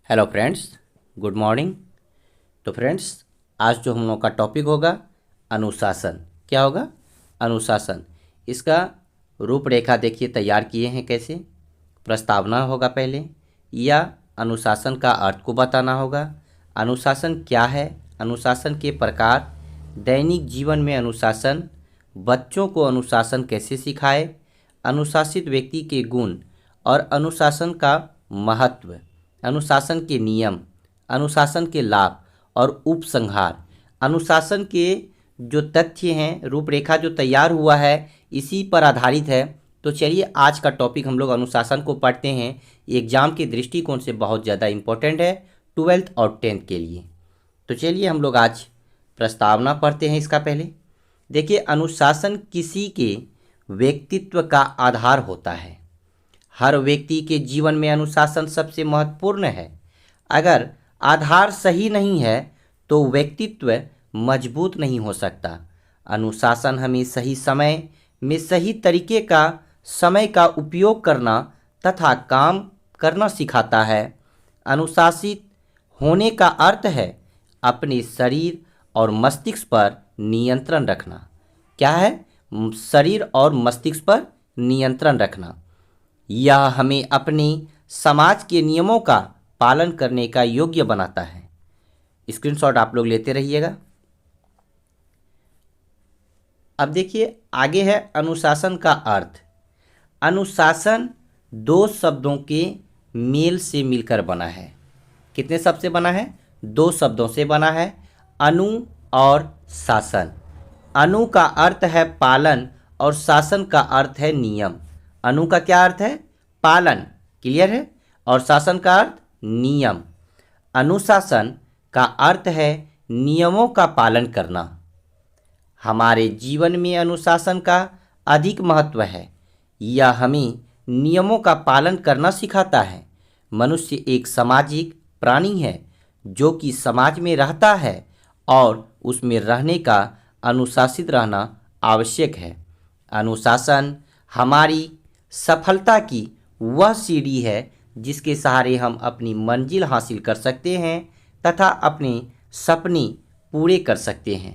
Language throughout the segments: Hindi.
Hello friends, good morning. तो फ्रेंड्स, आज जो हम लोग का टॉपिक होगा अनुशासन। क्या होगा? अनुशासन। इसका रूपरेखा देखिए तैयार किए हैं कैसे। प्रस्तावना होगा पहले, या अनुशासन का अर्थ को बताना होगा। अनुशासन क्या है, अनुशासन के प्रकार, दैनिक जीवन में अनुशासन, बच्चों को अनुशासन कैसे सिखाए, अनुशासित व्यक्ति के गुण और अनुशासन का महत्व, अनुशासन के नियम, अनुशासन के लाभ और उपसंहार। अनुशासन के जो तथ्य हैं, रूपरेखा जो तैयार हुआ है इसी पर आधारित है। तो चलिए आज का टॉपिक हम लोग अनुशासन को पढ़ते हैं। एग्जाम के दृष्टिकोण से बहुत ज़्यादा इम्पोर्टेंट है 12th और 10th के लिए। तो चलिए हम लोग आज प्रस्तावना पढ़ते हैं। इसका पहले देखिए, अनुशासन किसी के व्यक्तित्व का आधार होता है। हर व्यक्ति के जीवन में अनुशासन सबसे महत्वपूर्ण है। अगर आधार सही नहीं है तो व्यक्तित्व मजबूत नहीं हो सकता। अनुशासन हमें सही समय में सही तरीके का समय का उपयोग करना तथा काम करना सिखाता है। अनुशासित होने का अर्थ है अपने शरीर और मस्तिष्क पर नियंत्रण रखना। क्या है? शरीर और मस्तिष्क पर नियंत्रण रखना। यह हमें अपने समाज के नियमों का पालन करने का योग्य बनाता है। स्क्रीनशॉट आप लोग लेते रहिएगा। अब देखिए आगे है अनुशासन का अर्थ। अनुशासन दो शब्दों के मेल से मिलकर बना है। कितने शब्द से बना है? दो शब्दों से बना है, अनु और शासन। अनु का अर्थ है पालन और शासन का अर्थ है नियम। अनु का क्या अर्थ है? पालन। क्लियर है? और शासन का अर्थ नियम। अनुशासन का अर्थ है नियमों का पालन करना। हमारे जीवन में अनुशासन का अधिक महत्व है। यह हमें नियमों का पालन करना सिखाता है। मनुष्य एक सामाजिक प्राणी है जो कि समाज में रहता है और उसमें रहने का अनुशासित रहना आवश्यक है। अनुशासन हमारी सफलता की वह सीढ़ी है जिसके सहारे हम अपनी मंजिल हासिल कर सकते हैं तथा अपने सपने पूरे कर सकते हैं।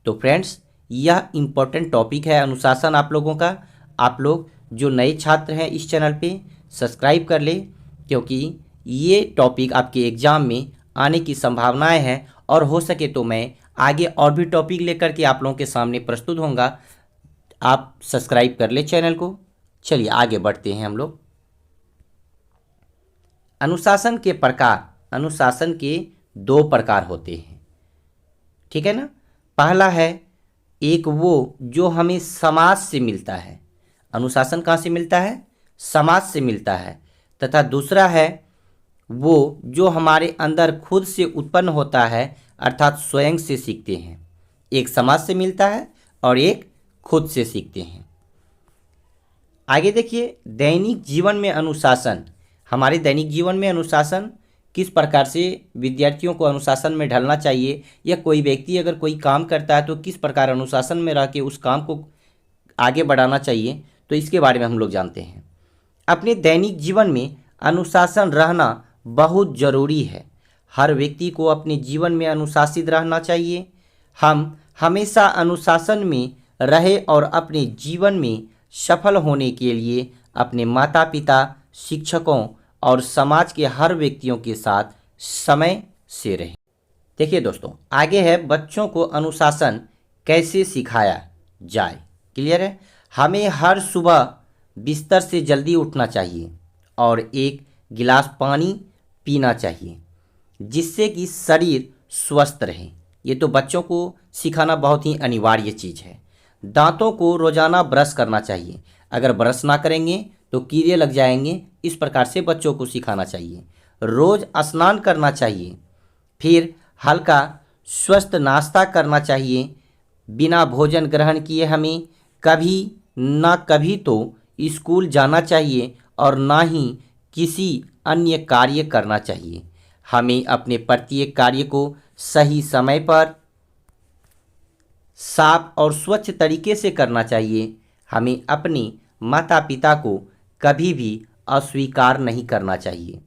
तो फ्रेंड्स, यह इम्पोर्टेंट टॉपिक है अनुशासन आप लोगों का। आप लोग जो नए छात्र हैं इस चैनल पे सब्सक्राइब कर ले, क्योंकि ये टॉपिक आपके एग्ज़ाम में आने की संभावनाएं हैं और हो सके तो मैं आगे और भी टॉपिक लेकर के आप लोगों के सामने प्रस्तुत होऊंगा। आप सब्सक्राइब कर ले चैनल को। चलिए आगे बढ़ते हैं हम लोग। अनुशासन के प्रकार। अनुशासन के दो प्रकार होते हैं, ठीक है ना। पहला है एक वो जो हमें समाज से मिलता है। अनुशासन कहाँ से मिलता है? समाज से मिलता है। तथा दूसरा है वो जो हमारे अंदर खुद से उत्पन्न होता है, अर्थात स्वयं से सीखते हैं। एक समाज से मिलता है और एक खुद से सीखते हैं। आगे देखिए, दैनिक जीवन में अनुशासन। हमारे दैनिक जीवन में अनुशासन किस प्रकार से विद्यार्थियों को अनुशासन में ढलना चाहिए, या कोई व्यक्ति अगर कोई काम करता है तो किस प्रकार अनुशासन में रह के उस काम को आगे बढ़ाना चाहिए, तो इसके बारे में हम लोग जानते हैं। अपने दैनिक जीवन में अनुशासन रहना बहुत ज़रूरी है। हर व्यक्ति को अपने जीवन में अनुशासित रहना चाहिए। हम हमेशा अनुशासन में रहे और अपने जीवन में सफल होने के लिए अपने माता पिता, शिक्षकों और समाज के हर व्यक्तियों के साथ समय से रहें। देखिए दोस्तों, आगे है बच्चों को अनुशासन कैसे सिखाया जाए। क्लियर है? हमें हर सुबह बिस्तर से जल्दी उठना चाहिए और एक गिलास पानी पीना चाहिए जिससे कि शरीर स्वस्थ रहे। ये तो बच्चों को सिखाना बहुत ही अनिवार्य चीज़ है। दांतों को रोजाना ब्रश करना चाहिए। अगर ब्रश ना करेंगे तो कीड़े लग जाएंगे। इस प्रकार से बच्चों को सिखाना चाहिए। रोज़ स्नान करना चाहिए। फिर हल्का स्वस्थ नाश्ता करना चाहिए। बिना भोजन ग्रहण किए हमें कभी ना कभी तो स्कूल जाना चाहिए और ना ही किसी अन्य कार्य करना चाहिए। हमें अपने प्रत्येक कार्य को सही समय पर साफ और स्वच्छ तरीके से करना चाहिए। हमें अपने माता पिता को कभी भी अस्वीकार नहीं करना चाहिए।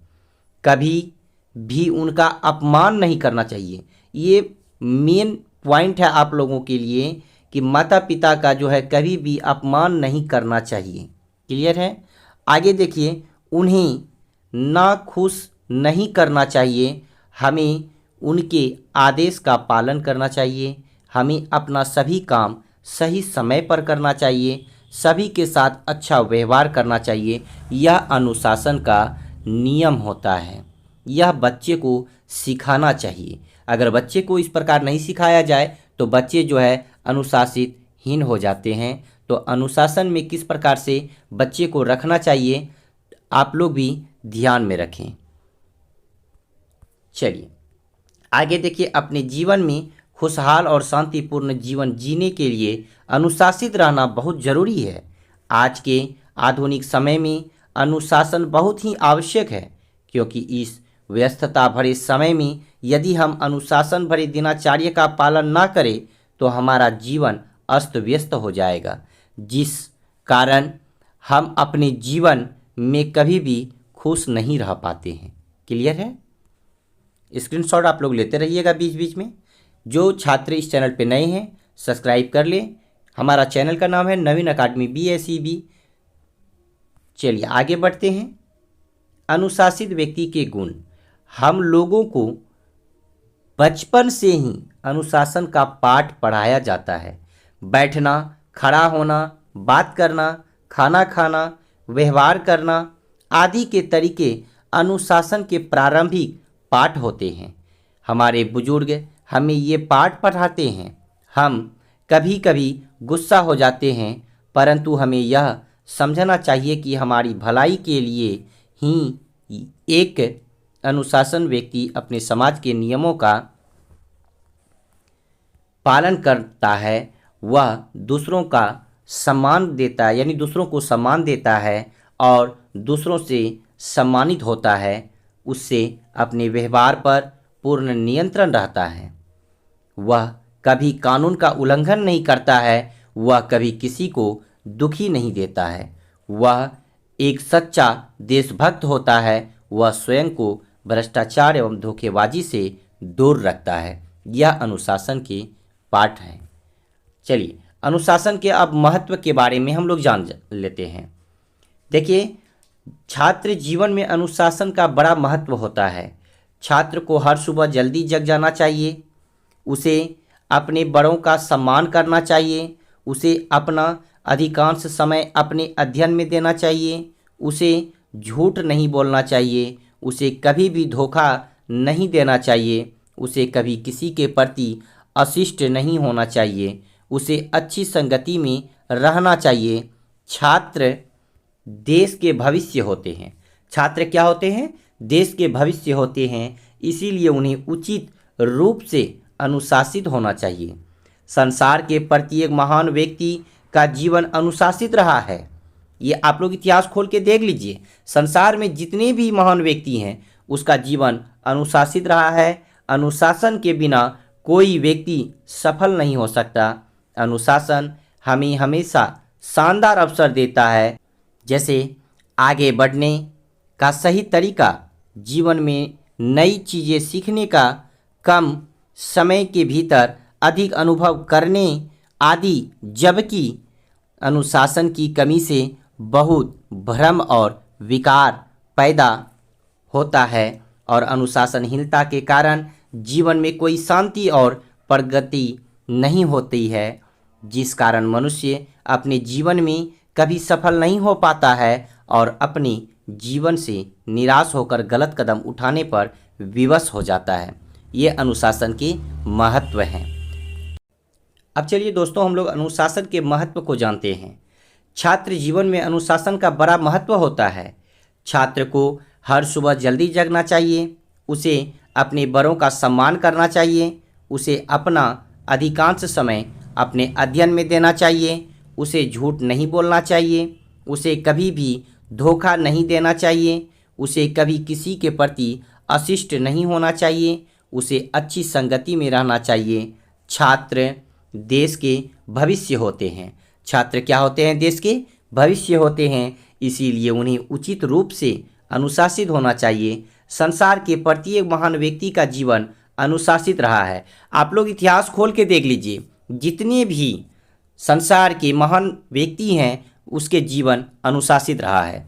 कभी भी उनका अपमान नहीं करना चाहिए। ये मेन पॉइंट है आप लोगों के लिए कि माता पिता का जो है कभी भी अपमान नहीं करना चाहिए। क्लियर है? आगे देखिए, उन्हें नाखुश नहीं करना चाहिए। हमें उनके आदेश का पालन करना चाहिए। हमें अपना सभी काम सही समय पर करना चाहिए। सभी के साथ अच्छा व्यवहार करना चाहिए। यह अनुशासन का नियम होता है। यह बच्चे को सिखाना चाहिए। अगर बच्चे को इस प्रकार नहीं सिखाया जाए तो बच्चे जो है अनुशासित हीन हो जाते हैं। तो अनुशासन में किस प्रकार से बच्चे को रखना चाहिए आप लोग भी ध्यान में रखें। चलिए आगे देखिए, अपने जीवन में खुशहाल और शांतिपूर्ण जीवन जीने के लिए अनुशासित रहना बहुत ज़रूरी है। आज के आधुनिक समय में अनुशासन बहुत ही आवश्यक है, क्योंकि इस व्यस्तता भरे समय में यदि हम अनुशासन भरे दिनचर्या का पालन ना करें तो हमारा जीवन अस्त व्यस्त हो जाएगा, जिस कारण हम अपने जीवन में कभी भी खुश नहीं रह पाते हैं। क्लियर है? स्क्रीनशॉट आप लोग लेते रहिएगा बीच बीच में। जो छात्र इस चैनल पे नए हैं सब्सक्राइब कर लें। हमारा चैनल का नाम है नवीन अकादमी BSEB। चलिए आगे बढ़ते हैं। अनुशासित व्यक्ति के गुण। हम लोगों को बचपन से ही अनुशासन का पाठ पढ़ाया जाता है। बैठना, खड़ा होना, बात करना, खाना खाना, व्यवहार करना आदि के तरीके अनुशासन के प्रारंभिक पाठ होते हैं। हमारे बुजुर्ग हमें ये पाठ पढ़ाते हैं। हम कभी कभी गुस्सा हो जाते हैं, परंतु हमें यह समझना चाहिए कि हमारी भलाई के लिए ही एक अनुशासन व्यक्ति अपने समाज के नियमों का पालन करता है। वह दूसरों का सम्मान देता है, यानी दूसरों को सम्मान देता है और दूसरों से सम्मानित होता है। उससे अपने व्यवहार पर पूर्ण नियंत्रण रहता है। वह कभी कानून का उल्लंघन नहीं करता है। वह कभी किसी को दुखी नहीं देता है। वह एक सच्चा देशभक्त होता है। वह स्वयं को भ्रष्टाचार एवं धोखेबाजी से दूर रखता है। यह अनुशासन के पाठ हैं। चलिए अनुशासन के अब महत्व के बारे में हम लोग जान लेते हैं। देखिए, छात्र जीवन में अनुशासन का बड़ा महत्व होता है। छात्र को हर सुबह जल्दी जग जाना चाहिए। उसे अपने बड़ों का सम्मान करना चाहिए। उसे अपना अधिकांश समय अपने अध्ययन में देना चाहिए। उसे झूठ नहीं बोलना चाहिए। उसे कभी भी धोखा नहीं देना चाहिए। उसे कभी किसी के प्रति अशिष्ट नहीं होना चाहिए। उसे अच्छी संगति में रहना चाहिए। छात्र देश के भविष्य होते हैं। छात्र क्या होते हैं? देश के भविष्य होते हैं। इसीलिए उन्हें उचित रूप से अनुशासित होना चाहिए। संसार के प्रत्येक महान व्यक्ति का जीवन अनुशासित रहा है। ये आप लोग इतिहास खोल के देख लीजिए। संसार में जितने भी महान व्यक्ति हैं उसका जीवन अनुशासित रहा है। अनुशासन के बिना कोई व्यक्ति सफल नहीं हो सकता। अनुशासन हमें हमेशा शानदार अवसर देता है, जैसे आगे बढ़ने का सही तरीका, जीवन में नई चीज़ें सीखने का, कम समय के भीतर अधिक अनुभव करने आदि। जबकि अनुशासन की कमी से बहुत भ्रम और विकार पैदा होता है और अनुशासनहीनता के कारण जीवन में कोई शांति और प्रगति नहीं होती है, जिस कारण मनुष्य अपने जीवन में कभी सफल नहीं हो पाता है और अपने जीवन से निराश होकर गलत कदम उठाने पर विवश हो जाता है। ये अनुशासन के महत्व हैं। अब चलिए दोस्तों, हम लोग अनुशासन के महत्व को जानते हैं। छात्र जीवन में अनुशासन का बड़ा महत्व होता है। छात्र को हर सुबह जल्दी जगना चाहिए। उसे अपने बड़ों का सम्मान करना चाहिए। उसे अपना अधिकांश समय अपने अध्ययन में देना चाहिए। उसे झूठ नहीं बोलना चाहिए। उसे कभी भी धोखा नहीं देना चाहिए। उसे कभी किसी के प्रति अशिष्ट नहीं होना चाहिए। उसे अच्छी संगति में रहना चाहिए। छात्र देश के भविष्य होते हैं। छात्र क्या होते हैं? देश के भविष्य होते हैं। इसीलिए उन्हें उचित रूप से अनुशासित होना चाहिए। संसार के प्रत्येक महान व्यक्ति का जीवन अनुशासित रहा है। आप लोग इतिहास खोल के देख लीजिए, जितने भी संसार के महान व्यक्ति हैं उसके जीवन अनुशासित रहा है।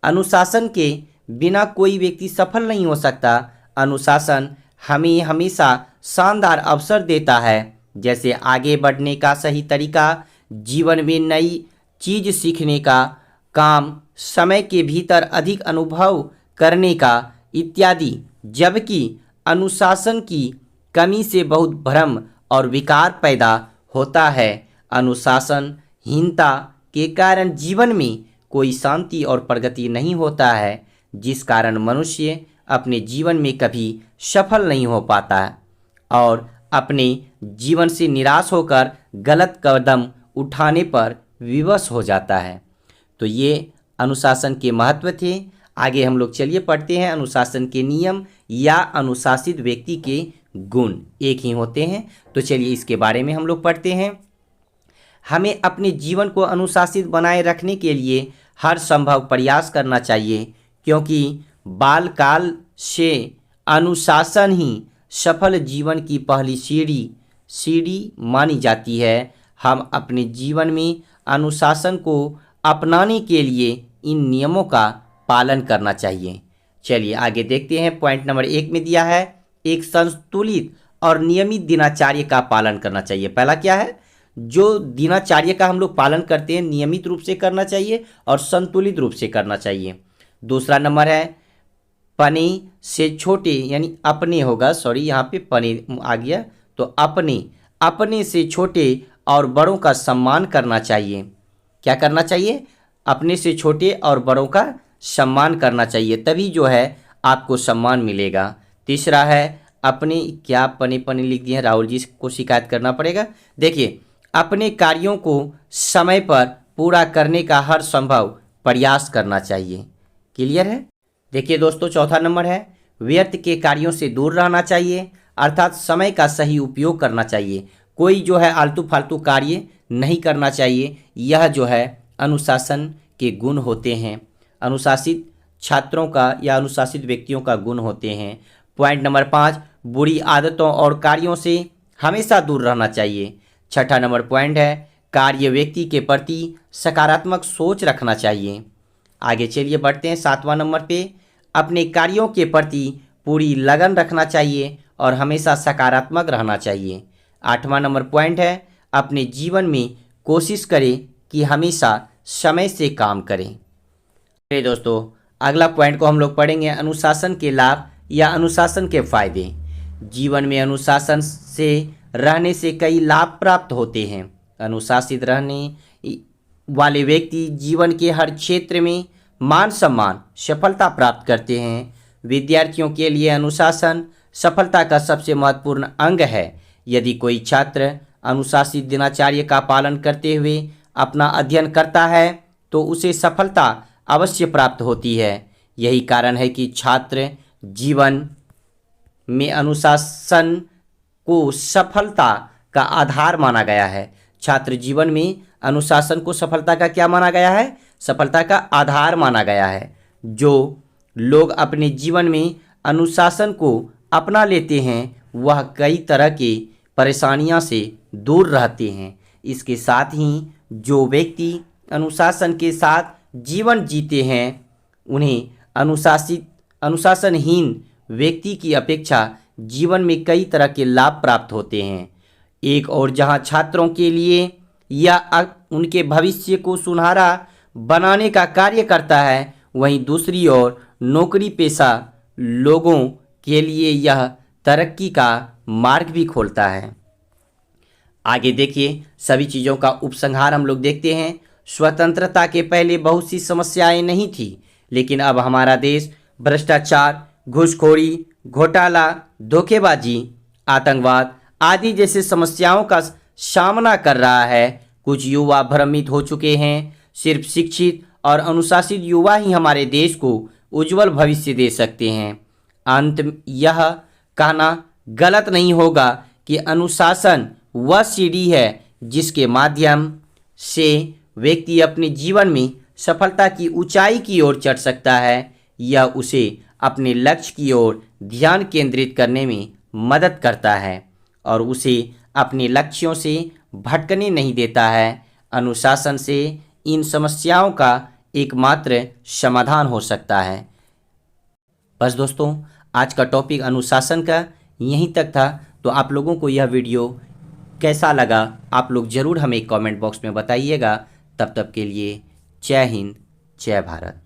अनुशासन के बिना कोई व्यक्ति सफल नहीं हो सकता। अनुशासन हमें हमेशा शानदार अवसर देता है, जैसे आगे बढ़ने का सही तरीका, जीवन में नई चीज सीखने का, काम समय के भीतर अधिक अनुभव करने का इत्यादि। जबकि अनुशासन की कमी से बहुत भ्रम और विकार पैदा होता है। अनुशासनहीनता के कारण जीवन में कोई शांति और प्रगति नहीं होता है, जिस कारण मनुष्य अपने जीवन में कभी सफल नहीं हो पाता और अपने जीवन से निराश होकर गलत कदम उठाने पर विवश हो जाता है। तो ये अनुशासन के महत्व थे। आगे हम लोग चलिए पढ़ते हैं अनुशासन के नियम या अनुशासित व्यक्ति के गुण एक ही होते हैं। तो चलिए इसके बारे में हम लोग पढ़ते हैं। हमें अपने जीवन को अनुशासित बनाए रखने के लिए हर संभव प्रयास करना चाहिए, क्योंकि बालकाल से अनुशासन ही सफल जीवन की पहली सीढ़ी मानी जाती है। हम अपने जीवन में अनुशासन को अपनाने के लिए इन नियमों का पालन करना चाहिए। चलिए आगे देखते हैं। पॉइंट नंबर 1 में दिया है, एक संतुलित और नियमित दिनचर्या का पालन करना चाहिए। पहला क्या है, जो दिनचर्या का हम लोग पालन करते हैं नियमित रूप से करना चाहिए और संतुलित रूप से करना चाहिए। दूसरा नंबर है, पने से छोटे यानी अपने होगा, सॉरी यहाँ पे पने आ गया, तो अपने से छोटे और बड़ों का सम्मान करना चाहिए। क्या करना चाहिए, अपने से छोटे और बड़ों का सम्मान करना चाहिए, तभी जो है आपको सम्मान मिलेगा। तीसरा है, अपने क्या पने लिख दिए हैं, राहुल जी को शिकायत करना पड़ेगा। देखिए, अपने कार्यों को समय पर पूरा करने का हर संभव प्रयास करना चाहिए। क्लियर है। देखिए दोस्तों, चौथा नंबर है, व्यर्थ के कार्यों से दूर रहना चाहिए, अर्थात समय का सही उपयोग करना चाहिए। कोई जो है आलतू फालतू कार्य नहीं करना चाहिए। यह जो है अनुशासन के गुण होते हैं, अनुशासित छात्रों का या अनुशासित व्यक्तियों का गुण होते हैं। पॉइंट नंबर 5, बुरी आदतों और कार्यों से हमेशा दूर रहना चाहिए। छठा नंबर पॉइंट है, कार्य व्यक्ति के प्रति सकारात्मक सोच रखना चाहिए। आगे चलिए बढ़ते हैं 7वां नंबर पे, अपने कार्यों के प्रति पूरी लगन रखना चाहिए और हमेशा सकारात्मक रहना चाहिए। 8वां नंबर पॉइंट है, अपने जीवन में कोशिश करें कि हमेशा समय से काम करें। चलिए दोस्तों, अगला पॉइंट को हम लोग पढ़ेंगे, अनुशासन के लाभ या अनुशासन के फायदे। जीवन में अनुशासन से रहने से कई लाभ प्राप्त होते हैं। अनुशासित रहने वाले व्यक्ति जीवन के हर क्षेत्र में मान सम्मान सफलता प्राप्त करते हैं। विद्यार्थियों के लिए अनुशासन सफलता का सबसे महत्वपूर्ण अंग है। यदि कोई छात्र अनुशासित दिनचर्या का पालन करते हुए अपना अध्ययन करता है तो उसे सफलता अवश्य प्राप्त होती है। यही कारण है कि छात्र जीवन में अनुशासन को सफलता का आधार माना गया है। छात्र जीवन में अनुशासन को सफलता का क्या माना गया है, सफलता का आधार माना गया है। जो लोग अपने जीवन में अनुशासन को अपना लेते हैं वह कई तरह के परेशानियों से दूर रहते हैं। इसके साथ ही जो व्यक्ति अनुशासन के साथ जीवन जीते हैं उन्हें अनुशासनहीन व्यक्ति की अपेक्षा जीवन में कई तरह के लाभ प्राप्त होते हैं। एक और जहां छात्रों के लिए या उनके भविष्य को सुनहरा बनाने का कार्य करता है, वहीं दूसरी ओर नौकरी पेशा लोगों के लिए यह तरक्की का मार्ग भी खोलता है। आगे देखिए, सभी चीज़ों का उपसंहार हम लोग देखते हैं। स्वतंत्रता के पहले बहुत सी समस्याएं नहीं थी, लेकिन अब हमारा देश भ्रष्टाचार, घूसखोरी, घोटाला, धोखेबाजी, आतंकवाद आदि जैसे समस्याओं का सामना कर रहा है। कुछ युवा भ्रमित हो चुके हैं। सिर्फ शिक्षित और अनुशासित युवा ही हमारे देश को उज्जवल भविष्य दे सकते हैं। अंत यह कहना गलत नहीं होगा कि अनुशासन वह सीढ़ी है जिसके माध्यम से व्यक्ति अपने जीवन में सफलता की ऊंचाई की ओर चढ़ सकता है। यह उसे अपने लक्ष्य की ओर ध्यान केंद्रित करने में मदद करता है और उसे अपने लक्ष्यों से भटकने नहीं देता है। अनुशासन से इन समस्याओं का एकमात्र समाधान हो सकता है। बस दोस्तों, आज का टॉपिक अनुशासन का यहीं तक था। तो आप लोगों को यह वीडियो कैसा लगा आप लोग ज़रूर हमें कमेंट बॉक्स में बताइएगा। तब तक के लिए जय हिंद, जय भारत।